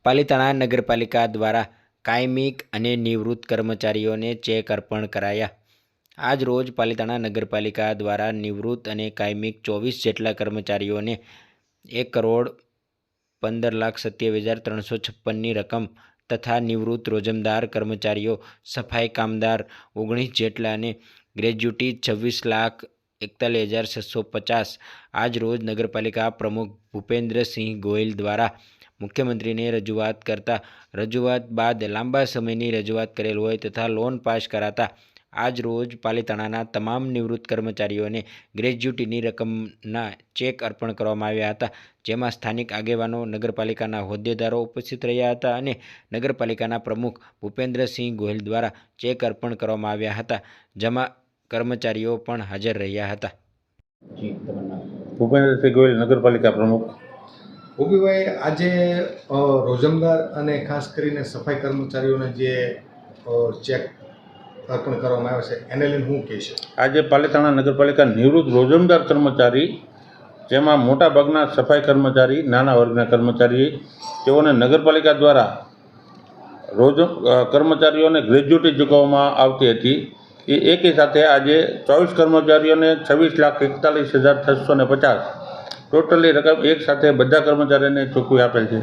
પાલિતાણા નગરપાલિકા દ્વારા કાયમિક અને નિવૃત્ત કર્મચારીઓને ચેક અર્પણ કરાયા. આજ રોજ પાલિતાણા નગરપાલિકા દ્વારા નિવૃત્ત અને કાયમિક 24 જેટલા કર્મચારીઓને 1,15,27,356ની રકમ તથા નિવૃત્ત રોજમદાર કર્મચારીઓ, સફાઈ કામદાર 19 જેટલા અને ગ્રેજ્યુટી 26,41,650 આજ રોજ નગરપાલિકા પ્રમુખ ભૂપેન્દ્રસિંહ ગોહિલ દ્વારા મુખ્યમંત્રીને રજૂઆત કરતા રજૂઆત બાદ લાંબા સમયની રજૂઆત કરેલ હોય તથા લોન પાસ કરાતા આજ રોજ પાલિતાણાના તમામ નિવૃત્ત કર્મચારીઓને ગ્રેજ્યુટીની રકમના ચેક અર્પણ કરવામાં આવ્યા હતા, જેમાં સ્થાનિક આગેવાનો, નગરપાલિકાના હોદ્દેદારો ઉપસ્થિત રહ્યા હતા અને નગરપાલિકાના પ્રમુખ ભૂપેન્દ્રસિંહ ગોહિલ દ્વારા ચેક અર્પણ કરવામાં આવ્યા હતા, જેમાં કર્મચારીઓ પણ હાજર રહ્યા હતા. ભૂપેન્દ્રસિંહ ગોહિલ, નગરપાલિકા પ્રમુખ. ભૂપીભાઈ, આજે રોજમદાર અને ખાસ કરીને સફાઈ કર્મચારીઓને જે ચેક અર્પણ કરવામાં આવે છે એને લઈને શું કહેશે? આજે પાલિતાણા નગરપાલિકા નિવૃત્ત રોજમદાર કર્મચારી, જેમાં મોટાભાગના સફાઈ કર્મચારી, નાના વર્ગના કર્મચારી, તેઓને નગરપાલિકા દ્વારા કર્મચારીઓને ગ્રેજ્યુટી ચૂકવવામાં આવતી હતી. એ એકી સાથે આજે 24 કર્મચારીઓને 26,41,650 ટોટલી રકમ એક સાથે બધા કર્મચારીઓને ચૂકવી આપેલ છે.